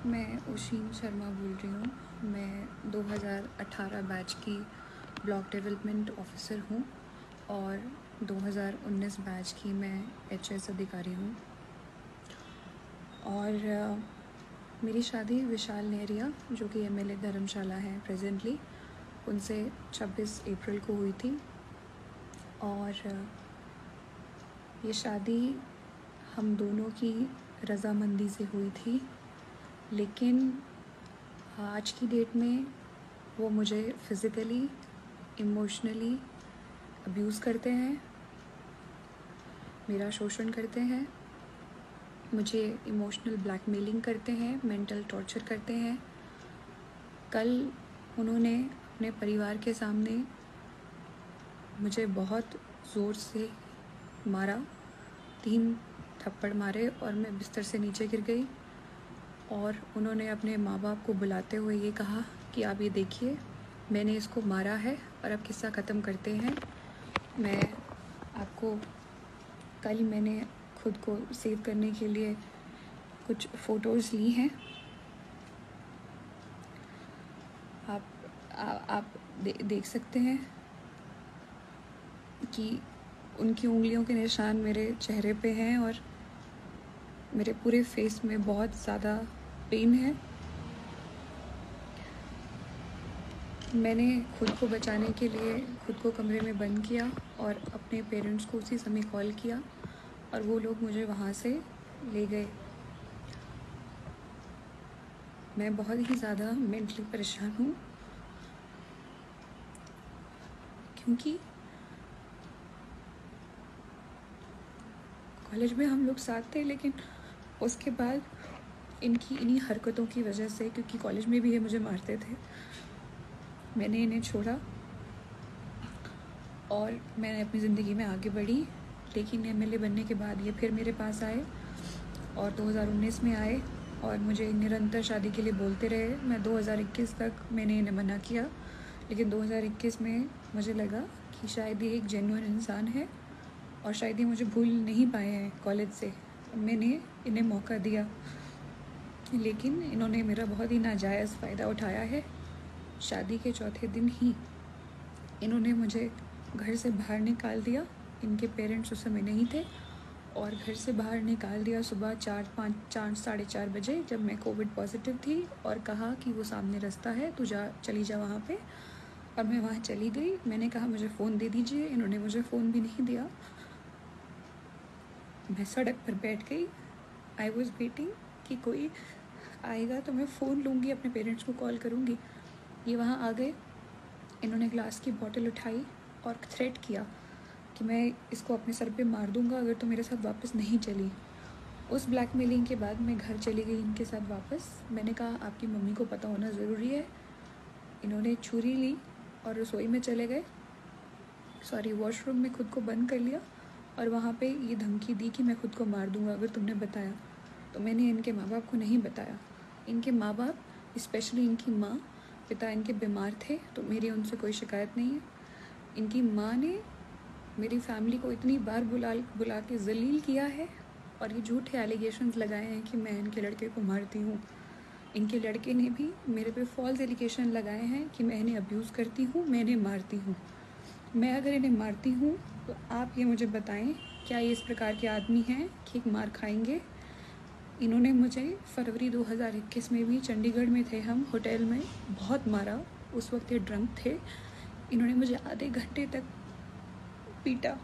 मैं ओशिन शर्मा बोल रही हूँ। मैं 2018 बैच की ब्लॉक डेवलपमेंट ऑफिसर हूँ और 2019 बैच की मैं एचएस अधिकारी हूँ। और मेरी शादी विशाल नेहरिया, जो कि एमएलए धर्मशाला हैं प्रेजेंटली, उनसे 26 अप्रैल को हुई थी। और ये शादी हम दोनों की रज़ामंदी से हुई थी, लेकिन आज की डेट में वो मुझे फ़िज़िकली, इमोशनली अब्यूज़ करते हैं, मेरा शोषण करते हैं, मुझे इमोशनल ब्लैकमेलिंग करते हैं, मेंटल टॉर्चर करते हैं। कल उन्होंने अपने परिवार के सामने मुझे बहुत ज़ोर से मारा, 3 थप्पड़ मारे और मैं बिस्तर से नीचे गिर गई। और उन्होंने अपने माँ बाप को बुलाते हुए ये कहा कि आप ये देखिए, मैंने इसको मारा है और अब किस्सा ख़त्म करते हैं। मैं आपको कल मैंने खुद को सेव करने के लिए कुछ फ़ोटोज़ ली हैं। आप देख सकते हैं कि उनकी उंगलियों के निशान मेरे चेहरे पे हैं और मेरे पूरे फेस में बहुत ज़्यादा पेन है। मैंने खुद को बचाने के लिए खुद को कमरे में बंद किया और अपने पेरेंट्स को उसी समय कॉल किया और वो लोग मुझे वहाँ से ले गए। मैं बहुत ही ज़्यादा मेंटली परेशान हूँ, क्योंकि कॉलेज में हम लोग साथ थे, लेकिन उसके बाद इन्हीं हरकतों की वजह से, क्योंकि कॉलेज में भी ये मुझे मारते थे, मैंने इन्हें छोड़ा और मैंने अपनी ज़िंदगी में आगे बढ़ी। लेकिन एमएलए बनने के बाद ये फिर मेरे पास आए और 2019 में आए और मुझे निरंतर शादी के लिए बोलते रहे। मैं 2021 तक मैंने इन्हें मना किया, लेकिन 2021 में मुझे लगा कि शायद ये एक जेन्युइन इंसान है और शायद ये मुझे भूल नहीं पाए हैं कॉलेज से। मैंने इन्हें मौका दिया, लेकिन इन्होंने मेरा बहुत ही नाजायज़ फ़ायदा उठाया है। शादी के चौथे दिन ही इन्होंने मुझे घर से बाहर निकाल दिया। इनके पेरेंट्स उस समय नहीं थे और घर से बाहर निकाल दिया सुबह 4 साढ़े 4 बजे, जब मैं कोविड पॉजिटिव थी, और कहा कि वो सामने रास्ता है, तू चली जा वहाँ पे। और मैं वहाँ चली गई। मैंने कहा मुझे फ़ोन दे दीजिए, इन्होंने मुझे फ़ोन भी नहीं दिया। मैं सड़क पर बैठ गई। आई वॉज़ वेटिंग कि कोई आएगा तो मैं फ़ोन लूँगी, अपने पेरेंट्स को कॉल करूँगी। ये वहाँ आ गए। इन्होंने ग्लास की बॉटल उठाई और थ्रेट किया कि मैं इसको अपने सर पे मार दूँगा अगर तो मेरे साथ वापस नहीं चली। उस ब्लैकमेलिंग के बाद मैं घर चली गई इनके साथ वापस। मैंने कहा आपकी मम्मी को पता होना ज़रूरी है। इन्होंने छुरी ली और रसोई में चले गए, वॉशरूम में खुद को बंद कर लिया और वहाँ पे ये धमकी दी कि मैं खुद को मार दूँगा अगर तुमने बताया। तो मैंने इनके माँ बाप को नहीं बताया। इनके माँ बाप, स्पेशली इनकी माँ, पिता इनके बीमार थे, तो मेरी उनसे कोई शिकायत नहीं है। इनकी माँ ने मेरी फैमिली को इतनी बार बुला के जलील किया है और ये झूठे एलिगेशंस लगाए हैं कि मैं इनके लड़के को मारती हूँ। इनके लड़के ने भी मेरे पे फॉल्स एलिगेशन लगाए हैं कि मैं इन्हें अब्यूज़ करती हूँ, मैं इन्हें मारती हूँ। मैं अगर इन्हें मारती हूँ तो आप ये मुझे बताएं, क्या ये इस प्रकार के आदमी हैं कि मार खाएंगे? इन्होंने मुझे फरवरी 2021 में भी, चंडीगढ़ में थे हम होटल में, बहुत मारा। उस वक्त ये ड्रंक थे। इन्होंने मुझे आधे घंटे तक पीटा।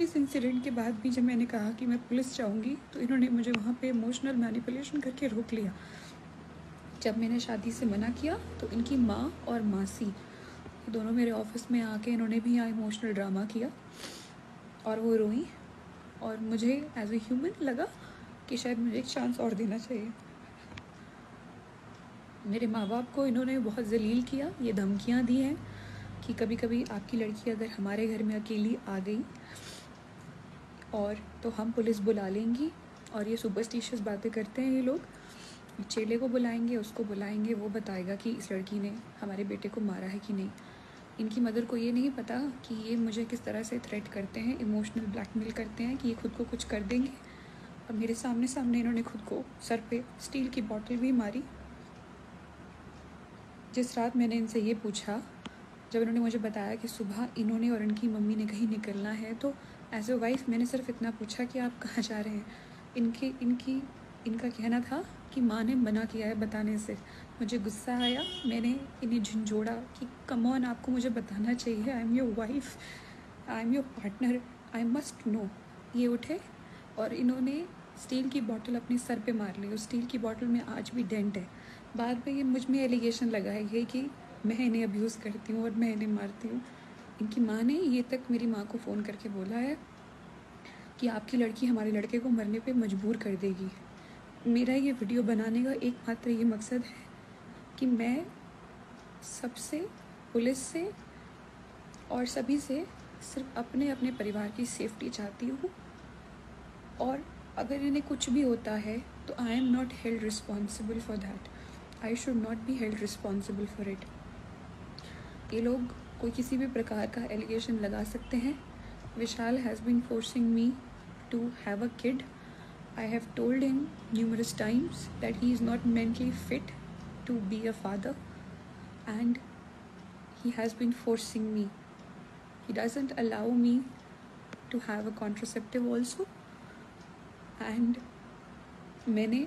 इस इंसिडेंट के बाद भी जब मैंने कहा कि मैं पुलिस जाऊंगी, तो इन्होंने मुझे वहाँ पे इमोशनल मैनिपुलेशन करके रोक लिया। जब मैंने शादी से मना किया तो इनकी माँ और मासी दोनों मेरे ऑफिस में आके इन्होंने भी यहाँ इमोशनल ड्रामा किया और वो रोई। और मुझे एज ए ह्यूमन लगा कि शायद मुझे एक चांस और देना चाहिए। मेरे माँ बाप को इन्होंने बहुत जलील किया। ये धमकियाँ दी हैं कि कभी कभी आपकी लड़की अगर हमारे घर में अकेली आ गई और तो हम पुलिस बुला लेंगी। और ये सुपरस्टिशियस बातें करते हैं ये लोग। चेले को बुलाएंगे, उसको बुलाएंगे, वो बताएगा कि इस लड़की ने हमारे बेटे को मारा है कि नहीं। इनकी मदर को ये नहीं पता कि ये मुझे किस तरह से थ्रेट करते हैं, इमोशनल ब्लैकमेल करते हैं कि ये खुद को कुछ कर देंगे और मेरे सामने सामने इन्होंने खुद को सर पे स्टील की बॉटल भी मारी। जिस रात मैंने इनसे ये पूछा, जब इन्होंने मुझे बताया कि सुबह इन्होंने और इनकी मम्मी ने कहीं निकलना है, तो एज अ वाइफ मैंने सिर्फ इतना पूछा कि आप कहाँ जा रहे हैं। इनका कहना था कि माँ ने मना किया है बताने से। मुझे गुस्सा आया, मैंने इन्हें झंझोड़ा कि कम ऑन, आपको मुझे बताना चाहिए, I am your wife, I am your partner, I must know. ये उठे और इन्होंने स्टील की बॉटल अपने सर पे मार ली। उस स्टील की बॉटल में आज भी डेंट है। बाद में ये मुझ में एलिगेशन लगाएगी कि मैं इन्हें अब्यूज़ करती हूँ और मैं इन्हें मारती हूँ। इनकी माँ ने ये तक मेरी माँ को फ़ोन करके बोला है कि आपकी लड़की हमारे लड़के को मरने पे मजबूर कर देगी। मेरा ये वीडियो बनाने का एकमात्र ये मकसद है कि मैं सबसे, पुलिस से और सभी से सिर्फ अपने अपने परिवार की सेफ्टी चाहती हूँ। और अगर इन्हें कुछ भी होता है तो I am not held responsible for that, I should not be held responsible for it. ये लोग कोई किसी भी प्रकार का एलिगेशन लगा सकते हैं। Vishal has been forcing me to have a kid. I have told him numerous times that he is not mentally fit to be a father, and he has been forcing me. He doesn't allow me to have a contraceptive also, and मैंने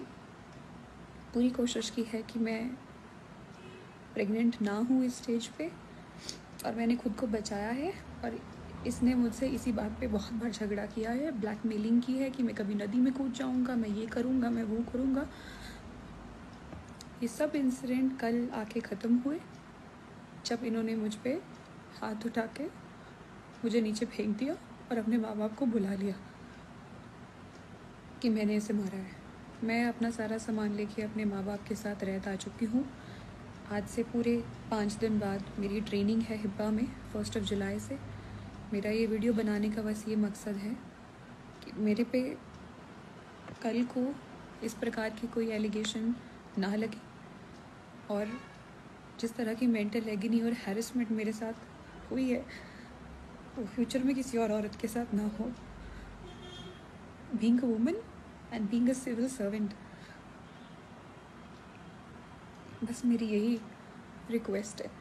पूरी कोशिश की है कि मैं pregnant ना हूँ इस स्टेज पे, और मैंने खुद को बचाया है। और इसने मुझसे इसी बात पे बहुत बार झगड़ा किया है, ब्लैकमेलिंग की है कि मैं कभी नदी में कूद जाऊँगा, मैं ये करूँगा, मैं वो करूँगा। ये सब इंसिडेंट कल आके ख़त्म हुए जब इन्होंने मुझ पे हाथ उठा के मुझे नीचे फेंक दिया और अपने माँ बाप को बुला लिया कि मैंने इसे मारा है। मैं अपना सारा सामान लेके अपने माँ बाप के साथ रहता आ चुकी हूँ। आज से पूरे 5 दिन बाद मेरी ट्रेनिंग है हिब्बा में 1 जुलाई से। मेरा ये वीडियो बनाने का बस ये मकसद है कि मेरे पे कल को इस प्रकार की कोई एलिगेशन ना लगे, और जिस तरह की मेंटल एगनी और हैरेसमेंट मेरे साथ हुई है वो फ्यूचर में किसी और औरत के साथ ना हो। Being a woman and being a civil servant, बस मेरी यही रिक्वेस्ट है।